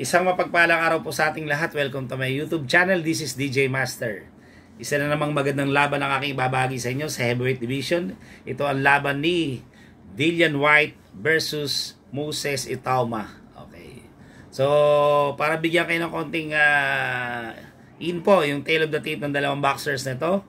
Isang mapagpalang araw po sa ating lahat. Welcome to my YouTube channel. This is DJ Master. Isa na namang magandang laban ang aking ibabahagi sa inyo sa heavyweight division. Ito ang laban ni Dillian Whyte versus Moses Itauma. Okay. So, para bigyan kayo ng konting info, yung tail of the tape ng dalawang boxers na ito.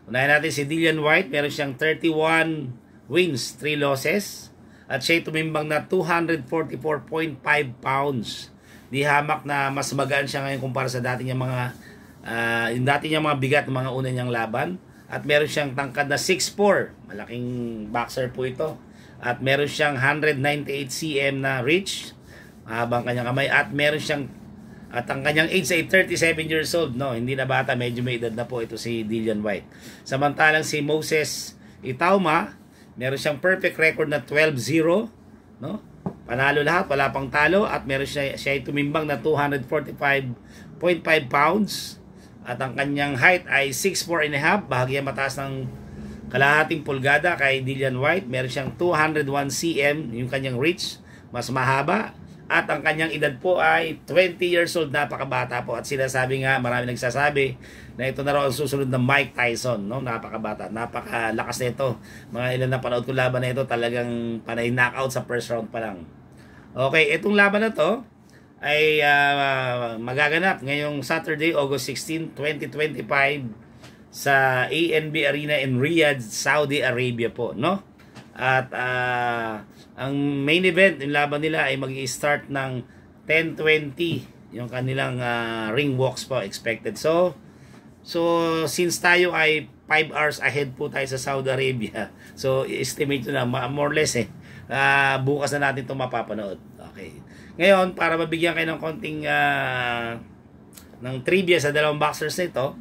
Unahin natin si Dillian Whyte. Meron siyang 31 wins, 3 losses. At siya'y tumimbang na 244.5 pounds. Di hamak na mas magaan siya ngayon kumpara sa dati niyang mga yung dati niyang mga bigat ng mga una niyang laban. At meron siyang tangkad na 6'4", malaking boxer po ito. At meron siyang 198 cm na reach, mahabang kanyang kamay. At meron siyang ang kanyang age ay 37 years old, no, hindi na bata, medyo may edad na po ito si Dillian Whyte. Samantalang si Moses Itauma, meron siyang perfect record na 12-0, no? Panalo lahat, wala pang talo, at meron siya ay tumimbang na 245.5 pounds. At ang kanyang height ay 6'4 and a half, bahagya mataas ng kalahating pulgada kay Dillian Whyte. Meron siyang 201 cm, yung kanyang reach, mas mahaba. At ang kanyang edad po ay 20 years old, napakabata po. At sinasabi nga, marami nagsasabi na ito na raw ang susunod na Mike Tyson, no? Napakabata, napakalakas na ito. Mga ilan na panood ko laban na ito, talagang panay knockout sa first round pa lang. Okay, itong laban na to ay magaganap ngayong Saturday, August 16, 2025 sa ANB Arena in Riyadh, Saudi Arabia po, no? At ang main event, yung laban nila ay mag-i-start ng 10:20 yung kanilang ring walks po expected. So since tayo ay 5 hours ahead po tayo sa Saudi Arabia, so estimate nyo na more or less bukas na natin ito mapapanood. Okay. Ngayon, para mabigyan kayo ng konting ng trivia sa dalawang boxers na ito,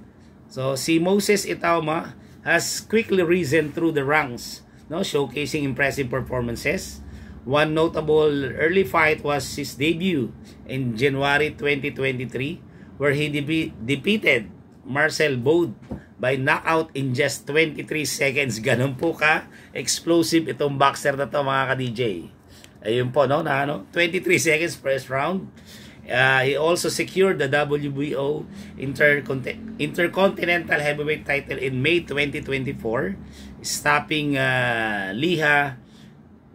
so si Moses Itauma has quickly risen through the ranks, no, showcasing impressive performances. One notable early fight was his debut in January 2023, where he defeated Marcel Bode by knockout in just 23 seconds. Ganun po ka explosive itong boxer na to, mga ka-DJ. Ayun po, no, 23 seconds first round. He also secured the WBO Intercontinental Heavyweight title in May 2024, stopping Liha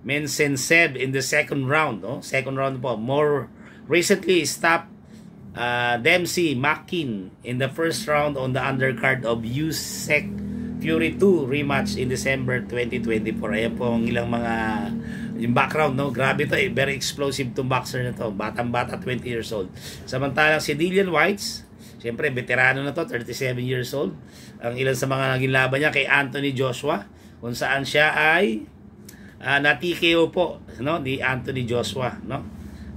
Mensensev in the second round, no? Second round po. More recently, stopped Dempsey Makin in the first round on the undercard of Usyk Fury 2 rematch in December 2024. Ayan po ang ilang mga yung background, no? Grabe to, very explosive tong boxer na to. Batang-bata, 20 years old. Samantalang si Dillian Whyte, siyempre veterano na to, 37 years old. Ang ilan sa mga naging laban niya kay Anthony Joshua, kung saan siya ay na-TKO po, no, ni Anthony Joshua, no?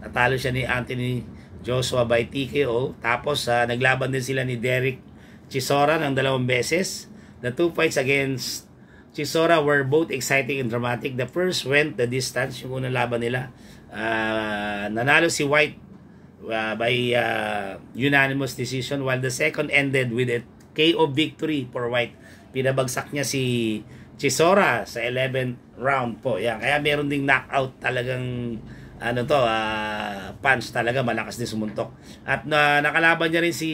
Natalo siya ni Anthony Joshua by TKO. Tapos naglaban din sila ni Derek Chisora ng 2 beses. The two fights against Chisora were both exciting and dramatic. The first went the distance, yung unang laban nila. Nanalo si Whyte by unanimous decision, while the second ended with a KO victory for Whyte. Pinabagsak niya si Chisora sa 11th round po. Yan. Kaya meron ding knockout, talagang punch talaga, malakas din sumuntok. At nakalaban niya rin si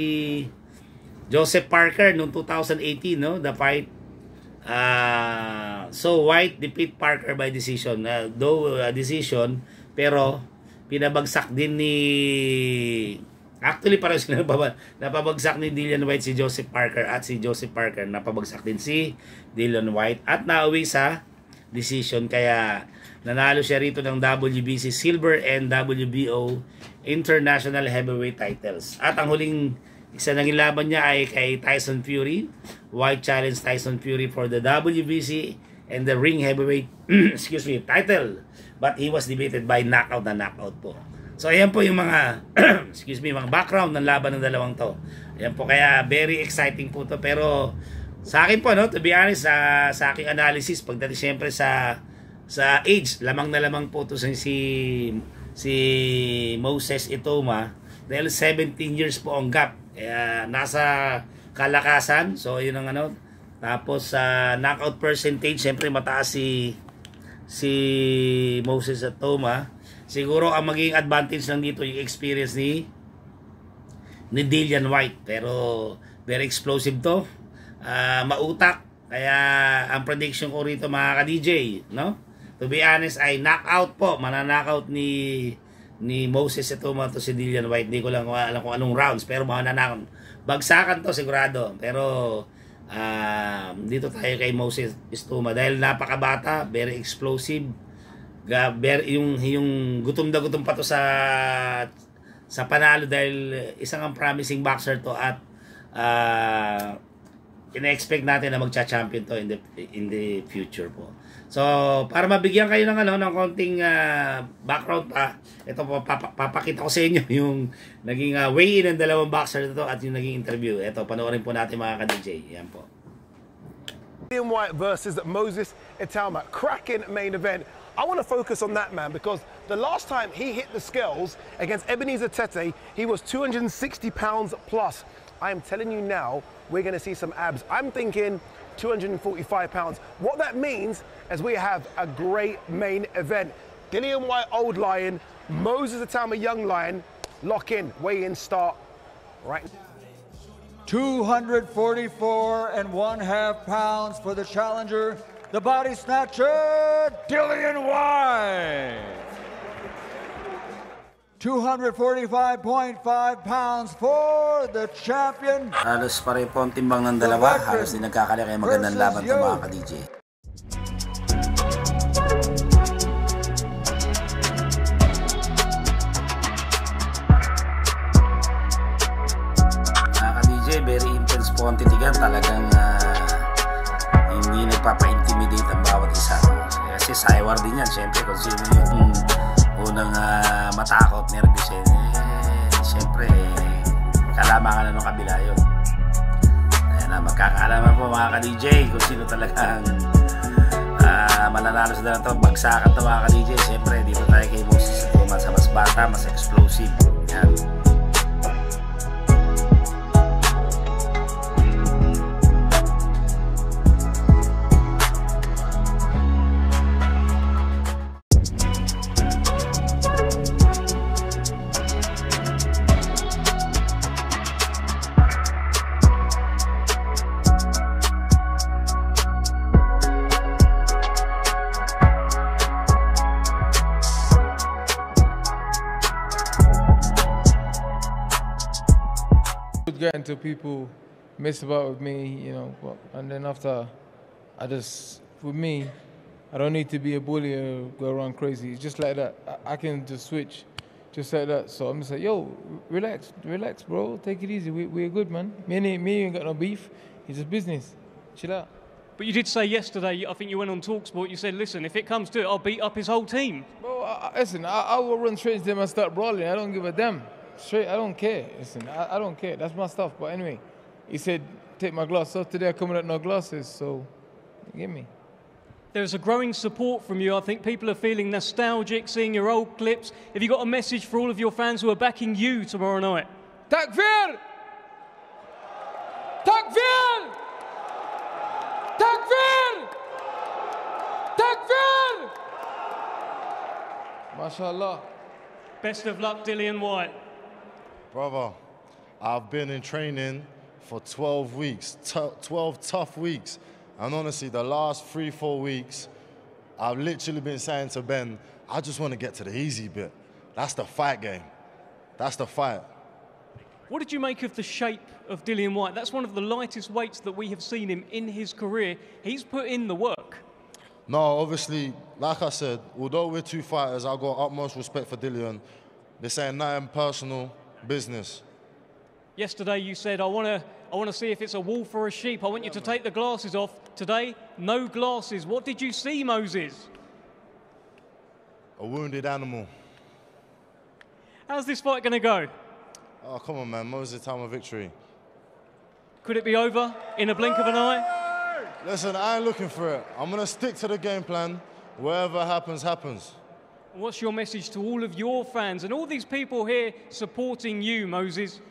Joseph Parker noong 2018, no? The fight. So Whyte defeat Parker by decision. Though decision, pero pinabagsak din ni actually parang sila napabagsak ni Dillian Whyte si Joseph Parker, at si Joseph Parker napabagsak din si Dillian Whyte at nauwi sa decision. Kaya nanalo siya rito ng WBC Silver and WBO International Heavyweight titles. At ang huling isa naging laban niya ay kay Tyson Fury. Whyte challenged Tyson Fury for the WBC and the Ring Heavyweight title, but he was defeated by knockout po. So ayan po yung mga mga background ng laban ng dalawang to. Ayan po, kaya very exciting po to. Pero sa akin po, no, to be honest, sa aking analysis, pagdating siyempre sa age, lamang na lamang po to si Moses Itauma, dahil 17 years po ang gap. Kaya nasa kalakasan, so yun ang tapos sa knockout percentage, siyempre mataas si Moses Itauma. Siguro ang magiging advantage lang dito yung experience ni Dillian Whyte. Pero very explosive to. Mautak. Kaya ang prediction ko rito mga ka-DJ, no? To be honest ay knockout po. Mananockout ni Moses Ituma to si Dillian Whyte. Hindi ko lang alam kung anong rounds, pero mananockout. Bagsakan to sigurado. Pero dito tayo kay Moses Ituma dahil napakabata, very explosive. Yung gutom na gutom pa to sa panalo dahil isang ang promising boxer to at ina-expect natin na magcha-champion to in the future po. So, para mabigyan kayo ng konting background pa, ito po papakita ko sa inyo yung naging weigh-in ng dalawang boxer to at yung naging interview. Ito, panoorin po natin mga ka-DJ. Yan po. Dillian Whyte versus Moses Ituma. Cracking main event. I want to focus on that man because the last time he hit the scales against Ebenezer Tete, he was 260 pounds plus. I am telling you now, we're going to see some abs. I'm thinking 245 pounds. What that means is we have a great main event. Dillian Whyte, old lion, Moses Ituma, young lion. Lock in, weigh in, start right. 244 1/2 pounds for the challenger, the body snatcher, Dillian Whyte. 245.5 pounds for the champion. Halos pare po ang timbang ng dalawa. Halos din nagkakala kaya magandang laban ito mga ka-DJ. Mga ka-DJ, very intense po ang titigan. Talagang hindi nagpapa-intimidate ang bawat isa. Kasi saywar din yan. Siyempre kung sino yung unang matakot, nervous siyempre kalamangan na nung kabila yun. Ayan na, magkakaalaman po mga ka-DJ kung sino talagang mananalo sa dala ito. Bagsakan ito mga ka-DJ. Siyempre dito tayo kay Moses Ituma sa mas bata, mas explosive. Yan. Get into people mess about with me, you know, and then after, with me, I don't need to be a bully or go around crazy. It's just like that. I can just switch, just like that. So I'm just like, yo, relax, bro. Take it easy. We're good, man. Me ain't got no beef. It's just business. Chill out. But you did say yesterday, I think you went on TalkSport, you said, listen, if it comes to it, I'll beat up his whole team. Bro, listen, I will run straight to them and start brawling. I don't give a damn. Straight, I don't care. Listen, I don't care. That's my stuff. But anyway, he said, take my glass off. Today I'm coming out no glasses, so give me. There's a growing support from you. I think people are feeling nostalgic, seeing your old clips. Have you got a message for all of your fans who are backing you tomorrow night? Takbir! Takbir! Takbir! Takbir! MashaAllah. Best of luck, Dillian Whyte. Brother, I've been in training for 12 weeks, 12 tough weeks. And honestly, the last 3-4 weeks, I've literally been saying to Ben, I just want to get to the easy bit. That's the fight game. That's the fight. What did you make of the shape of Dillian Whyte? That's one of the lightest weights that we have seen him in his career. He's put in the work. No, obviously, like I said, although we're two fighters, I've got utmost respect for Dillian. They're saying nothing personal, business. Yesterday you said, I want to see if it's a wolf or a sheep. I want you to take the glasses off. Today, no glasses. What did you see, Moses? A wounded animal. How's this fight going to go? Oh, come on, man. Moses Ituma victory. Could it be over in a blink of an eye? Listen, I ain't looking for it. I'm going to stick to the game plan. Whatever happens, happens. What's your message to all of your fans and all these people here supporting you, Moses?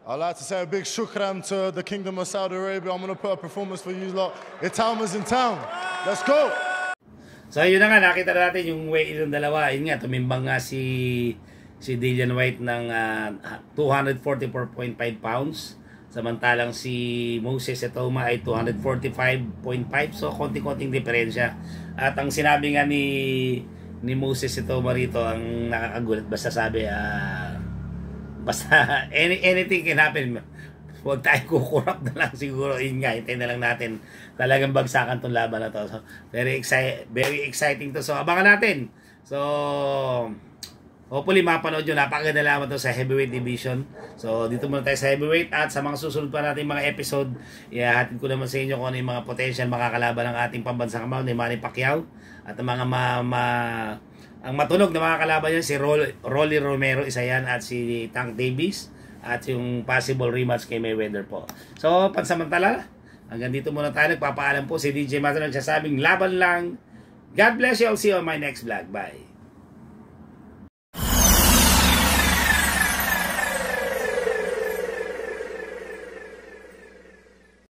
I'd like to say a big shukran to the Kingdom of Saudi Arabia. I'm going to put a performance for you lot. Ituma's in town. Let's go. So yun na nga, nakita na natin yung weigh-in ng dalawa. Yun nga, tumimbang nga si Dillian Whyte ng 244.5 pounds. Samantalang si Moses Etoma ay 245.5. So, konting-konting diferensya. At ang sinabi nga ni Moses Etoma rito, ang nakakagulat, basta sabi, basta anything can happen. Huwag tayo kukurap na lang siguro. Yun nga, hintayin na lang natin. Talagang bagsakan tong laban na to. So, very exciting to. So, abangan natin. So, hopefully mapanood nyo. Napakaganda naman to sa heavyweight division. So dito muna tayo sa heavyweight. At sa mga susunod pa natin mga episode, ihahatid ko naman sa inyo kung ano yung mga potential makakalaban ng ating pambansang kamao ni Manny Pacquiao. At ang mga ang matunog na mga kalaban yan, si Rolly Romero, isa yan, at si Tank Davis. At yung possible rematch kay Mayweather po. So pansamantala, hanggang dito muna tayo. Nagpapaalam po si DJ Master, nagsasabing laban lang. God bless you. I'll see you on my next vlog. Bye.